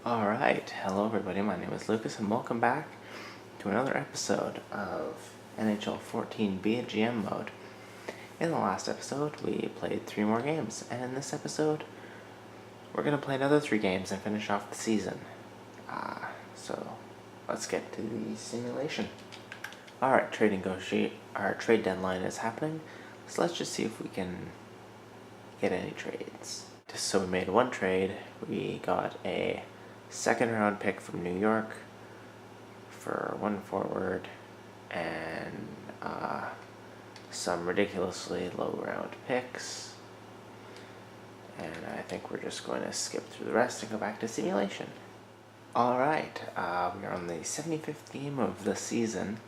Alright, hello everybody, my name is Lucas and welcome back to another episode of NHL 14 Be a GM mode. In the last episode, we played 3 more games, and in this episode, we're going to play another 3 games and finish off the season. So, let's get to the simulation. Alright, our trade deadline is happening, so let's just see if we can get any trades. So we made 1 trade. We got a second round pick from New York for 1 forward and some ridiculously low round picks. And I think we're just going to skip through the rest and go back to simulation. Alright, we're on the 75th game of the season.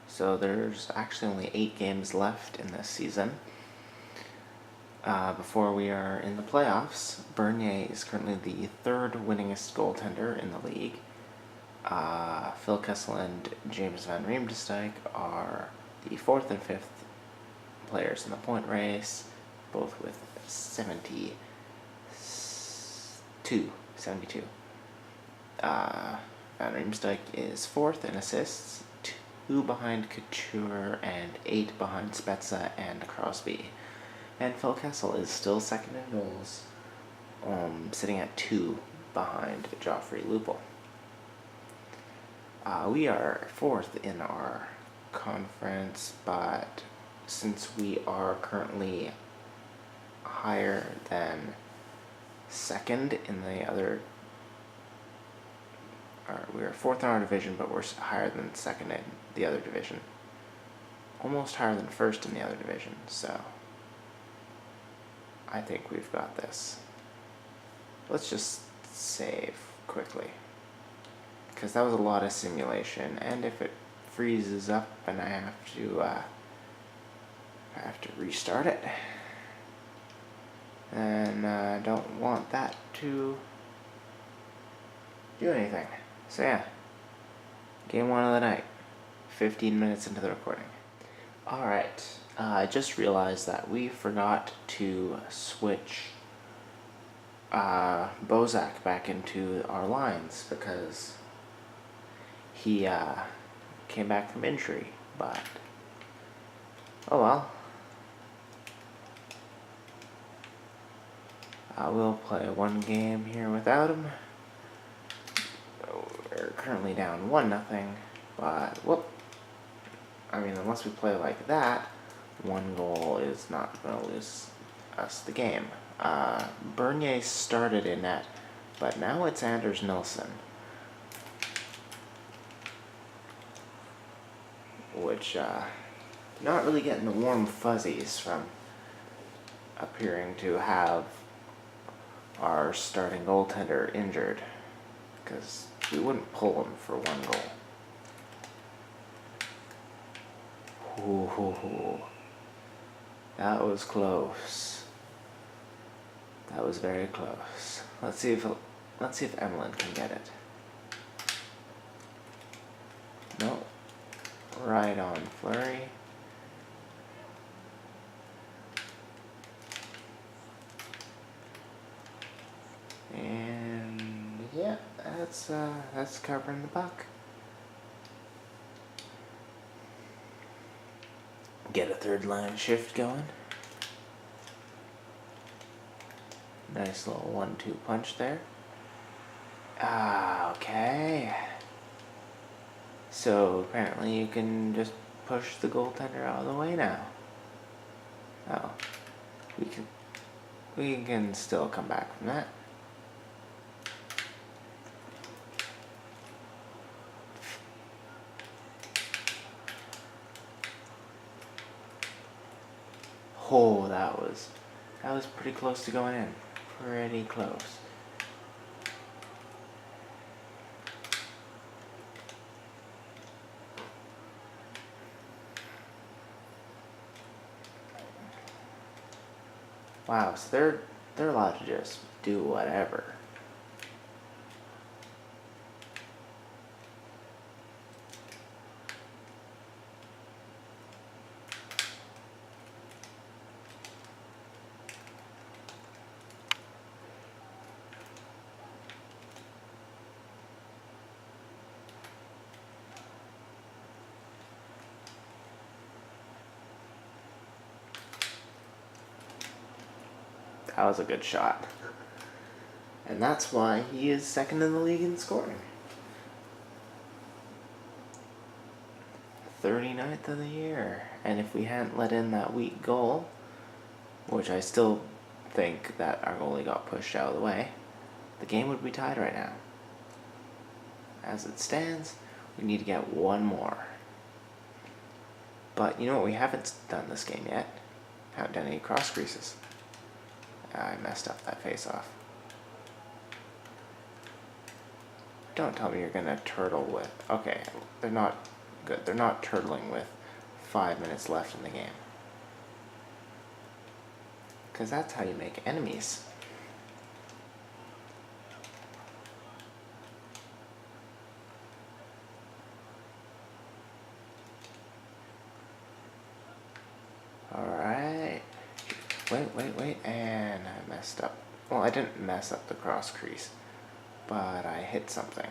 So there's actually only 8 games left in this season. Before we are in the playoffs, Bernier is currently the 3rd winningest goaltender in the league. Phil Kessel and James Van Riemsdyk are the 4th and 5th players in the point race, both with 72. Van Riemsdyk is 4th in assists, 2 behind Couture and 8 behind Spezza and Crosby. And Phil Kessel is still 2nd in goals, sitting at 2 behind Joffrey Lupul. We are 4th in our conference, but since we are currently higher than 2nd in the other, we are 4th in our division, but we're higher than 2nd in the other division. Almost higher than 1st in the other division, so I think we've got this. Let's just save quickly, because that was a lot of simulation, and if it freezes up and I have to restart it, and I don't want that to do anything. So yeah, game 1 of the night, 15 minutes into the recording. Alright, I just realized that we forgot to switch Bozak back into our lines because he came back from injury, but oh well. We'll play 1 game here without him. We're currently down 1-0, but whoop. I mean, unless we play like that, 1 goal is not going to lose us the game. Bernier started in net, but now it's Anders Nilsson, which not really getting the warm fuzzies from appearing to have our starting goaltender injured, because we wouldn't pull him for 1 goal. Ooh, that was close. That was very close. Let's see if Emlyn can get it. No, right on Fleury. And yeah, that's covering the puck. Get a 3rd line shift going. Nice little 1-2 punch there. Okay. So apparently you can just push the goaltender out of the way now. Oh, we can still come back from that. Oh, that was pretty close to going in. Pretty close. Wow, so they're allowed to just do whatever. That was a good shot. And that's why he is second in the league in scoring. 39th of the year. And if we hadn't let in that weak goal, which I still think that our goalie got pushed out of the way, the game would be tied right now. As it stands, we need to get one more. But you know what we haven't done this game yet? Haven't done any cross creases. I messed up that face-off. Don't tell me you're gonna turtle with... Okay, they're not good. They're not turtling with 5 minutes left in the game. Because that's how you make enemies. Alright. Wait, and I messed up. Well, I didn't mess up the cross crease, but I hit something.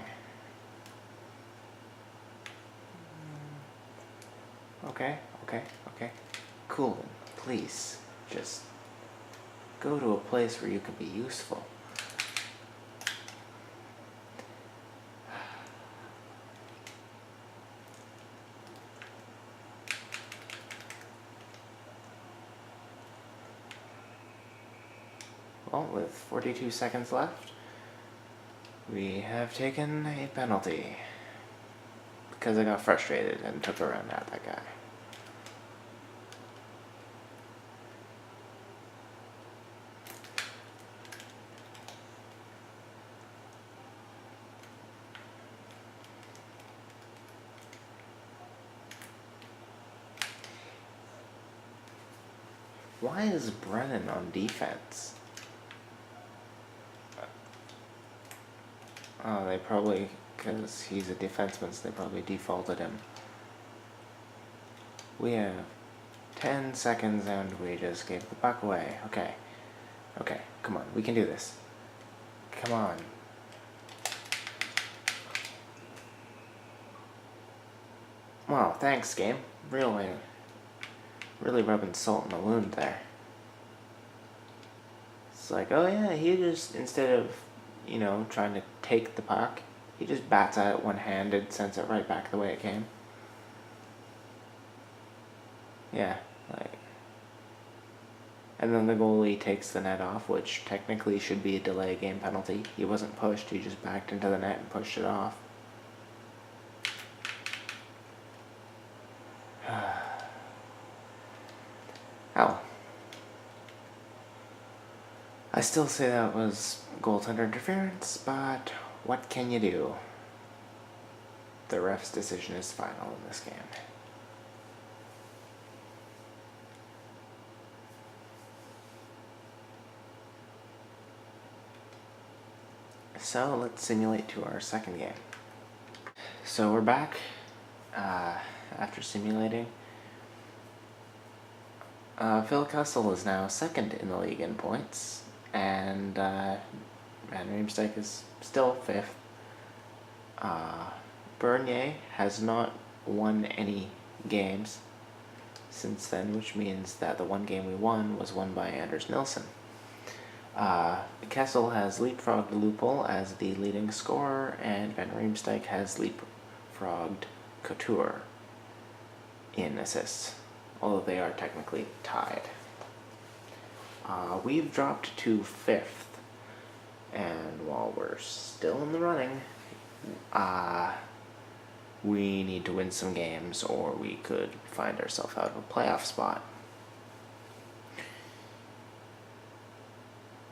Okay. Coolin, please, just go to a place where you can be useful. Well, with 42 seconds left, we have taken a penalty because I got frustrated and took a run at that guy. Why is Brennan on defense? Oh, they probably, because he's a defenseman, so they probably defaulted him. We have 10 seconds and we just gave the puck away. Okay, come on, we can do this. Come on. Wow, thanks, game. Really rubbing salt in the wound there. It's like, oh yeah, he just, instead of, trying to take the puck, he just bats at it one-handed, sends it right back the way it came. Yeah, and then the goalie takes the net off, which technically should be a delay game penalty. He wasn't pushed, he just backed into the net and pushed it off. Hell. I still say that was goaltender interference, but what can you do? The ref's decision is final in this game. So let's simulate to our second game. So we're back after simulating. Phil Kessel is now second in the league in points, and Van Riemsdyk is still fifth. Bernier has not won any games since then, which means that the one game we won was won by Anders Nilsson. Kessel has leapfrogged Lupul as the leading scorer, and Van Riemsdyk has leapfrogged Couture in assists, although they are technically tied. We've dropped to fifth, and while we're still in the running, we need to win some games or we could find ourselves out of a playoff spot.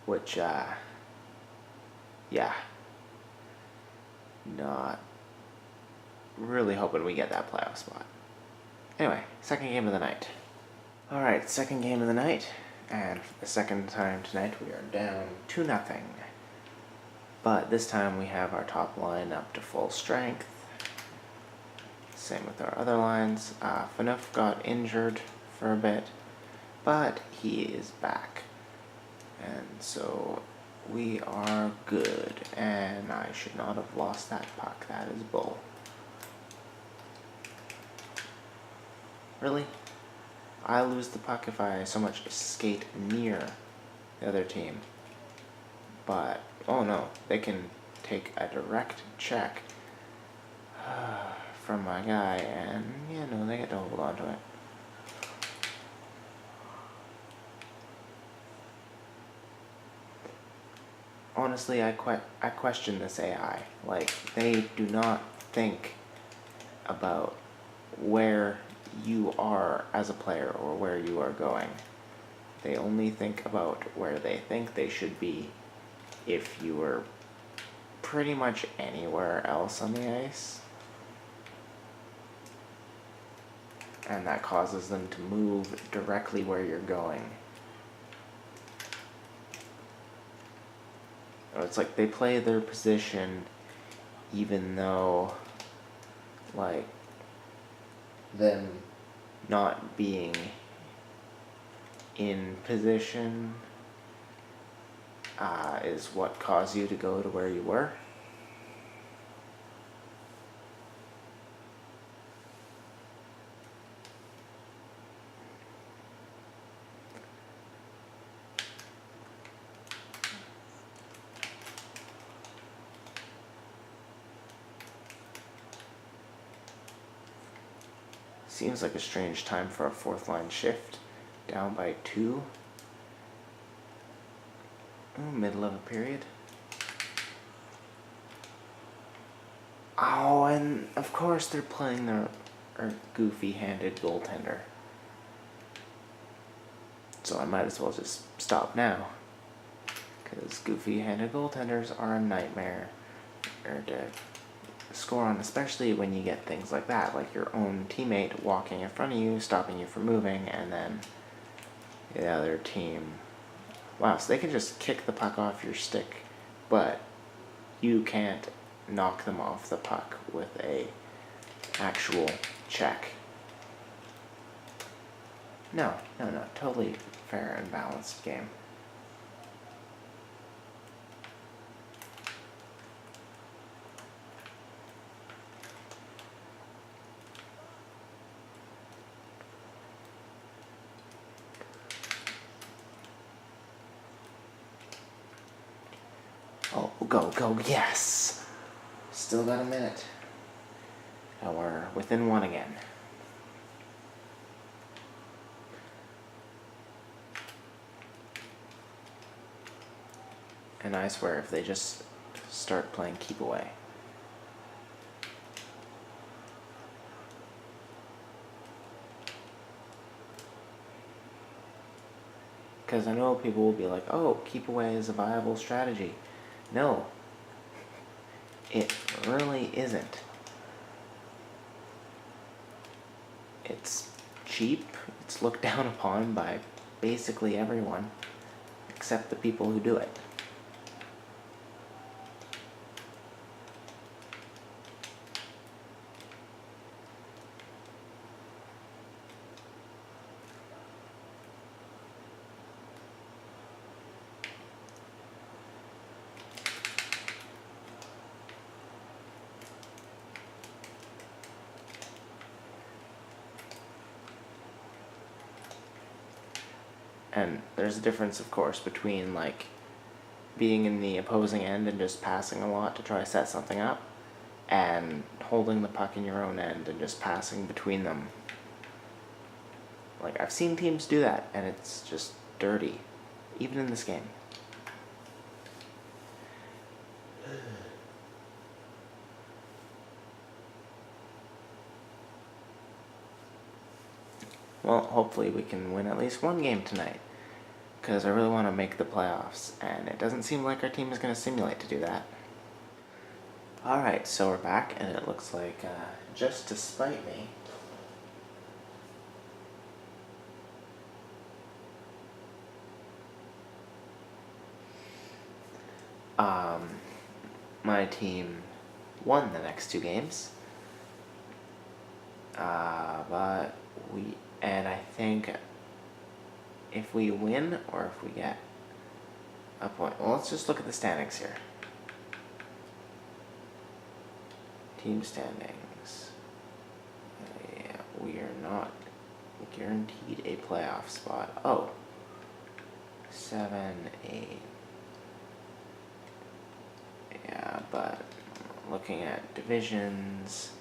Which, yeah, not really hoping we get that playoff spot. Anyway, second game of the night. Alright, second game of the night, and for the second time tonight we are down 2-0. But this time we have our top line up to full strength. Same with our other lines. Phaneuf got injured for a bit, but he is back. And so we are good, and I should not have lost that puck. That is bull. Really? I lose the puck if I so much skate near the other team. But, oh no, they can take a direct check from my guy, and yeah, no, they get to hold on to it. Honestly, I question this AI. Like, they do not think about where you are as a player or where you are going. They only think about where they think they should be if you were pretty much anywhere else on the ice. And that causes them to move directly where you're going. It's like they play their position even though, like, them not being in position is what caused you to go to where you were. Seems like a strange time for a fourth line shift. Down by 2. Middle of a period. Oh, and of course they're playing their goofy-handed goaltender. So I might as well just stop now. Because goofy-handed goaltenders are a nightmare to score on, especially when you get things like that, like your own teammate walking in front of you, stopping you from moving, and then the other team. Wow, so they can just kick the puck off your stick, but you can't knock them off the puck with a actual check. No, totally fair and balanced game. Oh, go, yes! Still got a minute. And we're within 1 again. And I swear, if they just start playing keep away. Because I know people will be like, oh, keep away is a viable strategy. No, it really isn't. It's cheap, it's looked down upon by basically everyone, except the people who do it. And there's a difference, of course, between, like, being in the opposing end and just passing a lot to try to set something up, and holding the puck in your own end and just passing between them. Like, I've seen teams do that, and it's just dirty, even in this game. Well, hopefully we can win at least 1 game tonight, because I really want to make the playoffs, and it doesn't seem like our team is going to simulate to do that. Alright, so we're back, and it looks like, just to spite me, my team won the next 2 games. But I think if we win or if we get a point, well, let's just look at the standings here. Team standings. Yeah, we are not guaranteed a playoff spot. Oh. 7, 8. Yeah, but looking at divisions,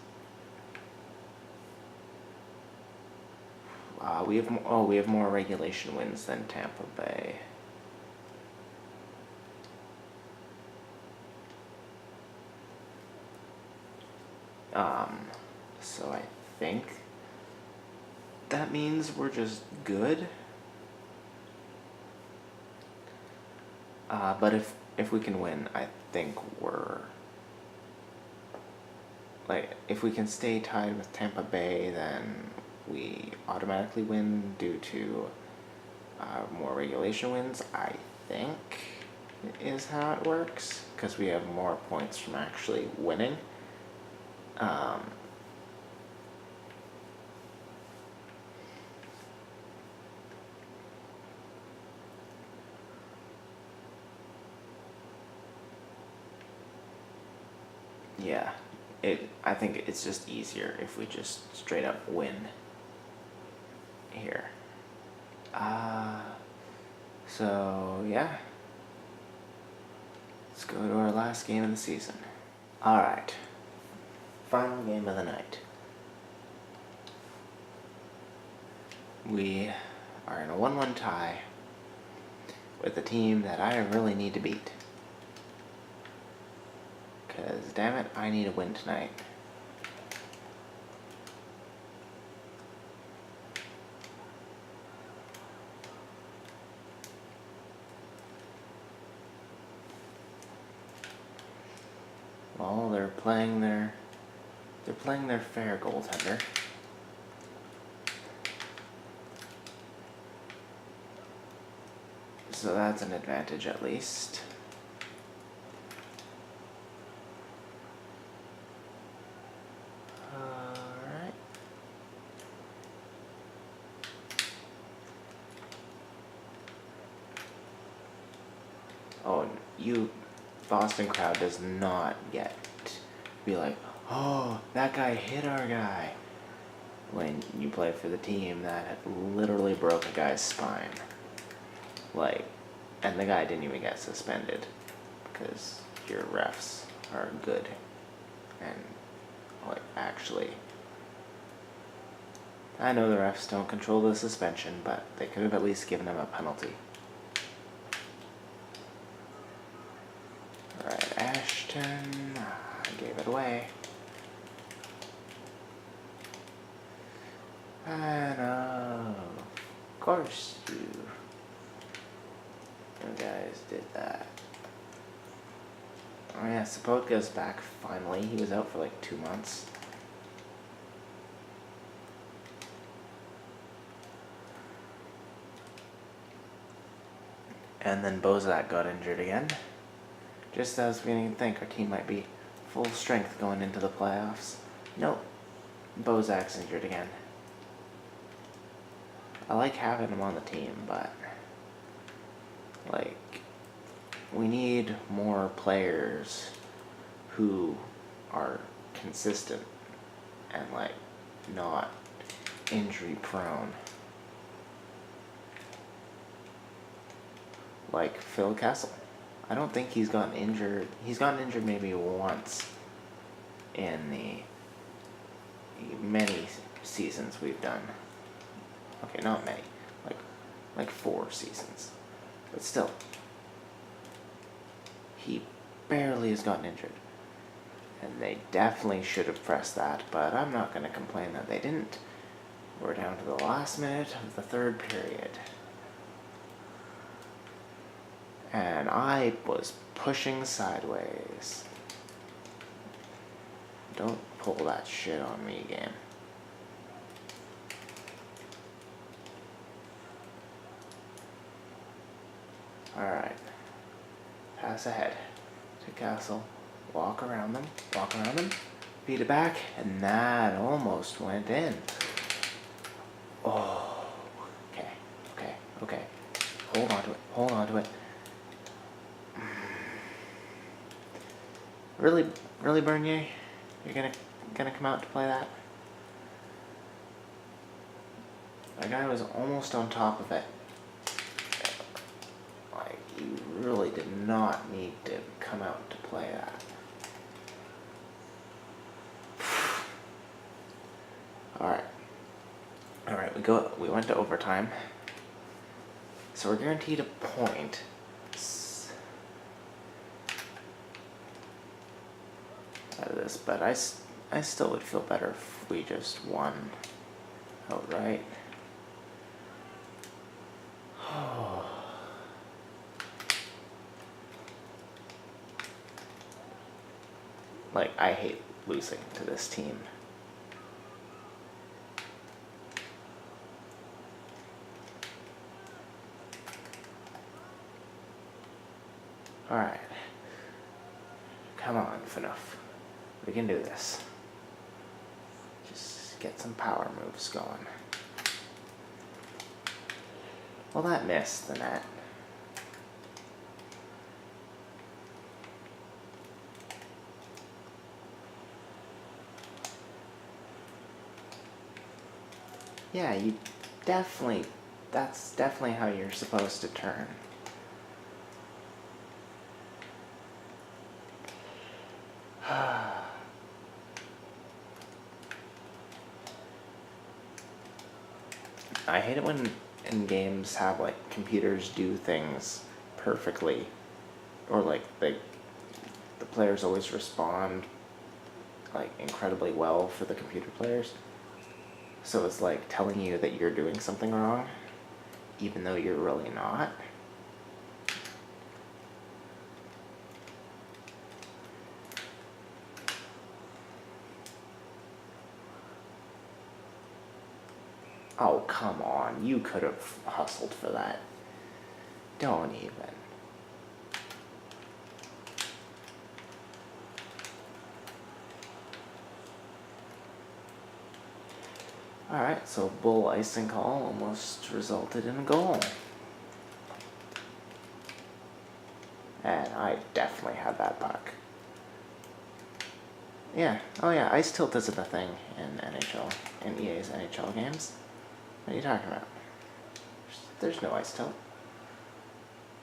we have more regulation wins than Tampa Bay. So I think that means we're just good. But if we can win, I think we're if we can stay tied with Tampa Bay, then we automatically win due to more regulation wins, I think, is how it works, because we have more points from actually winning. Yeah, I think it's just easier if we just straight up win here. So yeah, let's go to our last game of the season. Alright, final game of the night. We are in a 1-1 tie with a team that I really need to beat. Because, damn it, I need a win tonight. Well, they're playing their fair goaltender. So that's an advantage at least. Alright. Oh, you Boston crowd does not get to be like, oh, that guy hit our guy, when you play for the team that literally broke a guy's spine. And the guy didn't even get suspended because your refs are good and actually, I know the refs don't control the suspension, but they could have at least given him a penalty. Alright, Ashton, I gave it away. I know, of course you guys did that. Oh yeah, Sapotka's back finally. He was out for 2 months. And then Bozak got injured again. Just as I was beginning to think our team might be full strength going into the playoffs. Nope. Bozak's injured again. I like having him on the team, but we need more players who are consistent and not injury prone. Like Phil Kessel. I don't think he's gotten injured. He's gotten injured maybe once in the many seasons we've done. Okay, not many. Like 4 seasons. But still. He barely has gotten injured. And they definitely should have pressed that, but I'm not going to complain that they didn't. We're down to the last minute of the 3rd period. And I was pushing sideways. Don't pull that shit on me, game. Alright. Pass ahead to Castle. Walk around them. Feed it back. And that almost went in. Oh. Okay. Hold on to it. Really, Bernier? You're gonna come out to play that? That guy was almost on top of it. really did not need to come out to play that. Alright, we went to overtime. So we're guaranteed a point. Out of this, but I still would feel better if we just won outright. Like, I hate losing to this team. Alright. Come on, Fanouf. We can do this. Just get some power moves going. Well, that missed the net. Yeah, that's definitely how you're supposed to turn. I hate it when in games have like computers do things perfectly, or like the players always respond like incredibly well for the computer players. So it's like telling you that you're doing something wrong, even though you're really not. Oh, come on. You could have hustled for that. Don't even. Alright, so bull icing call almost resulted in a goal. And I definitely had that puck. Yeah, oh yeah, ice tilt isn't a thing in NHL, in EA's NHL games. What are you talking about? There's no ice tilt.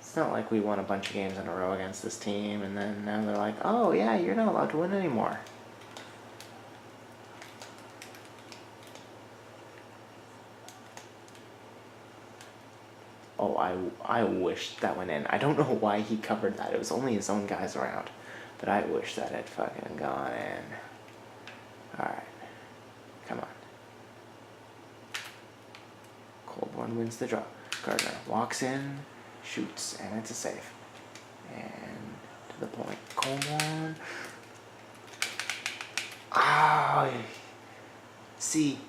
It's not like we won a bunch of games in a row against this team and then now they're like, oh yeah, you're not allowed to win anymore. Oh, I wish that went in. I don't know why he covered that. It was only his own guys around. But I wish that had fucking gone in. Alright. Come on. Colborne wins the draw. Gardner walks in, shoots, and it's a save. And to the point. Colborne. Ah. See,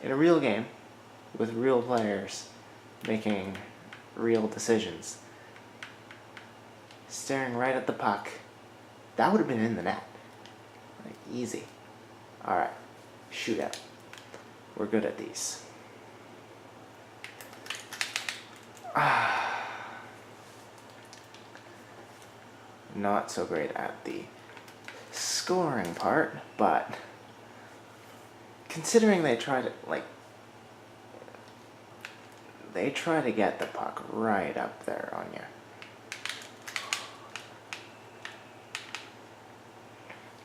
in a real game, with real players making real decisions, staring right at the puck, that would have been in the net. Like, easy. Alright, shootout. We're good at these. Not so great at the scoring part, but considering they try to get the puck right up there on you.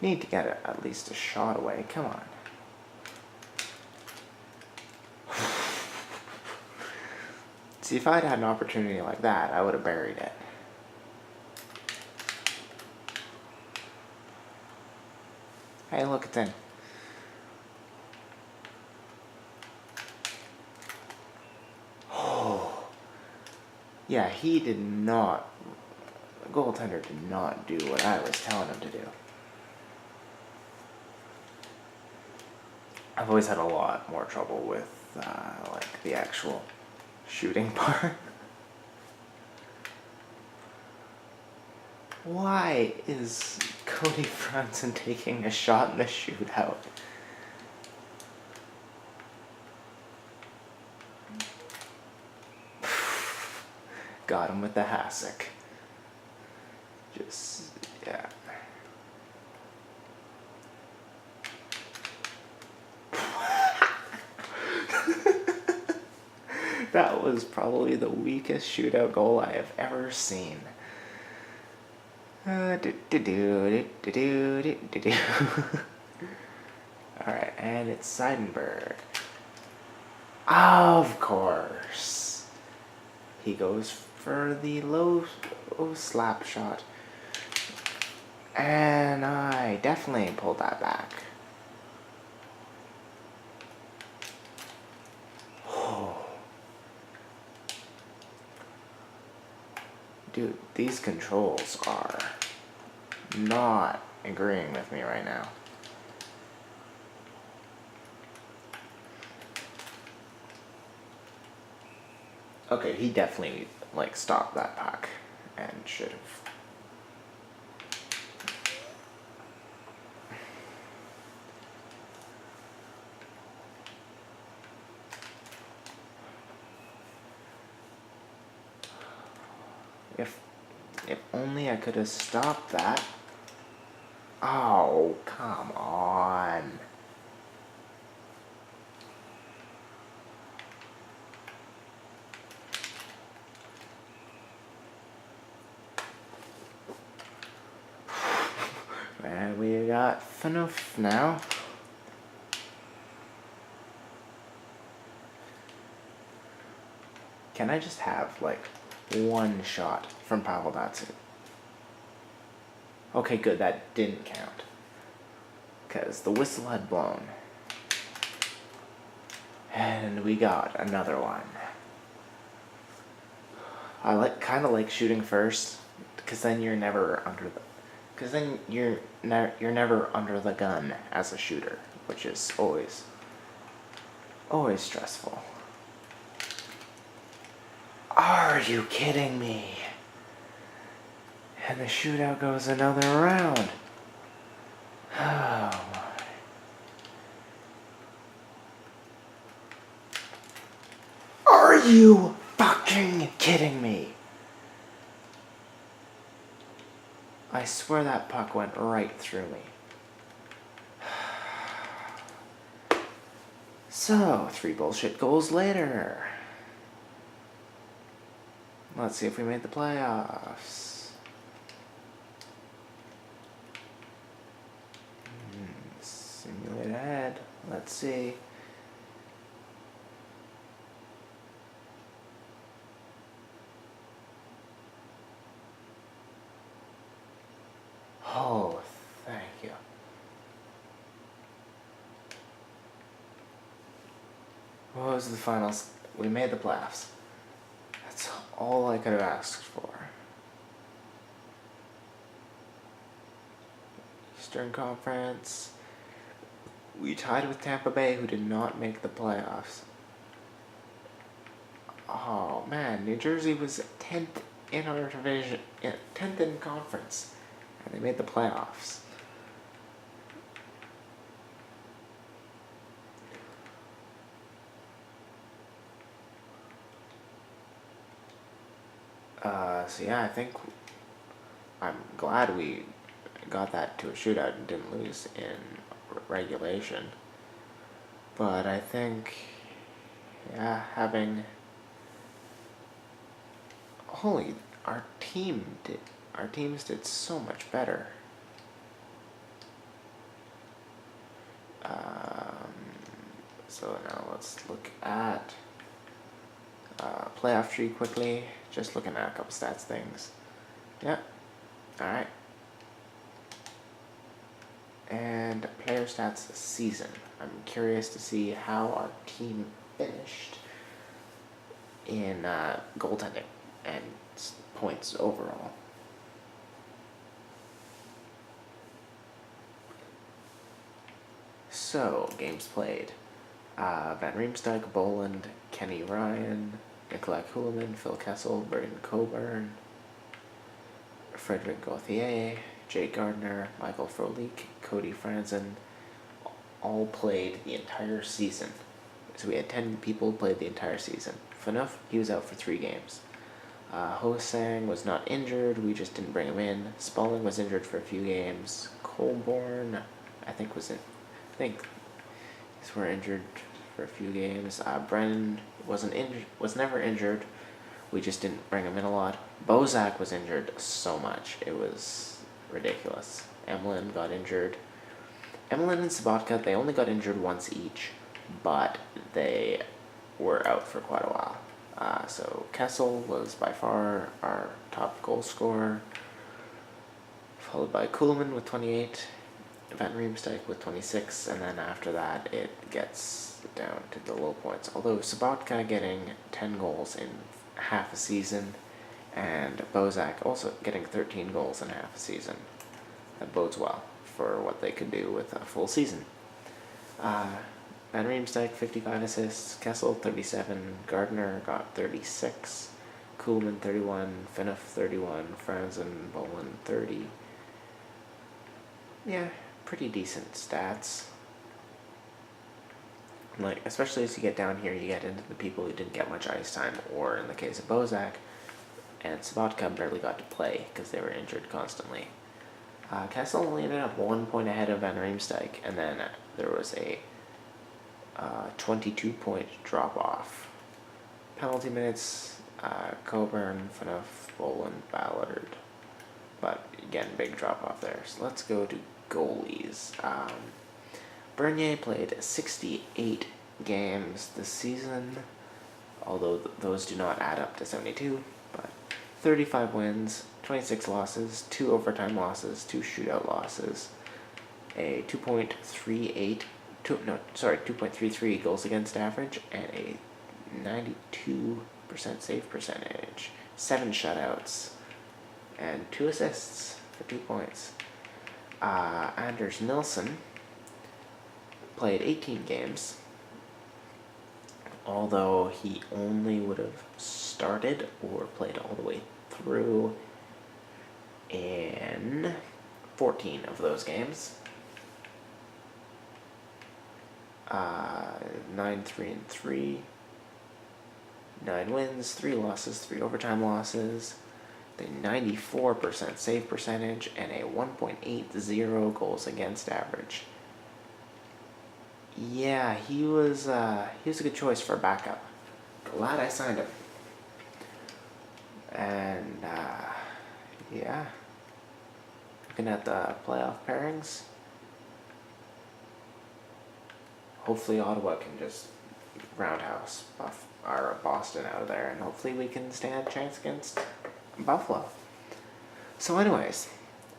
Need to get at least a shot away. Come on. See, if I'd had an opportunity like that, I would have buried it. Hey, look, it's in. Oh. Yeah, he did not... The goaltender did not do what I was telling him to do. I've always had a lot more trouble with, like, the actual shooting part. Why is Cody Franson taking a shot in the shootout? Got him with the hassock. Just, yeah. That was probably the weakest shootout goal I have ever seen. Alright, and it's Seidenberg. Of course. He goes for the low slap shot. And I definitely pulled that back. Dude, these controls are not agreeing with me right now. Okay, he definitely, stopped that puck and should have. If only I could have stopped that. Oh, come on. And we got Fnuff now. Can I just have, one shot from Pavel Datsyuk? Okay, good, that didn't count. Because the whistle had blown. And we got another one. I kind of like shooting first, because then you're never under the... Because then you're never under the gun as a shooter, which is always stressful. Are you kidding me? And the shootout goes another round. Oh my. Are you fucking kidding me? I swear that puck went right through me. So, 3 bullshit goals later. Let's see if we made the playoffs. Simulate ahead. Let's see. Oh, thank you. What was the finals? We made the playoffs. That's all I could have asked for. Eastern Conference. We tied with Tampa Bay, who did not make the playoffs. Oh man, New Jersey was 10th in our division, 10th in conference, and they made the playoffs. So yeah, I think I'm glad we got that to a shootout and didn't lose in regulation. But I think, yeah, our teams did so much better. So now let's look at playoff tree quickly. Just looking at a couple stats things. Yeah. Alright. And player stats this season. I'm curious to see how our team finished in goaltending and points overall. So, games played. Van Riemsdyk, Boland, Kenny Ryan, Nikolai Kulemin, Phil Kessel, Braden Coburn, Frederick Gauthier, Jake Gardner, Michael Frolik, Cody Franzen, all played the entire season. So we had 10 people played the entire season. Fnuff, he was out for 3 games. Hosang was not injured, we just didn't bring him in. Spalling was injured for a few games. Colborn, I think these were injured for a few games. Brennan was never injured. We just didn't bring him in a lot. Bozak was injured so much. It was ridiculous. Emlyn got injured. Emlyn and Sabatka, they only got injured once each, but they were out for quite a while. So Kessel was by far our top goal scorer, followed by Kuhlman with 28, Van Riemsdyk with 26, and then after that it gets down to the low points. Although Sabatka getting 10 goals in half a season, and Bozak also getting 13 goals in half a season. That bodes well for what they could do with a full season. Van Riemsdyk, 55 assists, Kessel, 37, Gardner got 36, Kuhlman, 31, Phaneuf, 31, Franzen, Bolin, 30. Yeah, pretty decent stats. Like, especially as you get down here, you get into the people who didn't get much ice time, or in the case of Bozak and Sabatka barely got to play because they were injured constantly. Kessel only ended up 1 point ahead of Van Riemsdyk, and then there was a 22-point drop-off. Penalty minutes, Coburn, Phaneuf, Bolin, Ballard. But again, big drop-off there. So let's go to goalies. Bernier played 68 games this season, although those do not add up to 72, but 35 wins, 26 losses, 2 overtime losses, 2 shootout losses, a 2.33 goals against average, and a 92% save percentage, 7 shutouts, and 2 assists for 2 points. Anders Nilsson played 18 games, although he only would have started or played all the way through in 14 of those games. 9-3-3, 9 wins, 3 losses, 3 overtime losses, the 94% save percentage, and a 1.80 goals against average. Yeah, he was a good choice for a backup. Glad I signed him. And yeah, looking at the playoff pairings, hopefully Ottawa can just roundhouse Boston out of there, and hopefully we can stand a chance against Buffalo. So anyways,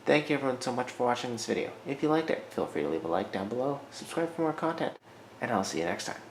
thank you everyone so much for watching this video. If you liked it, feel free to leave a like down below, subscribe for more content, and I'll see you next time.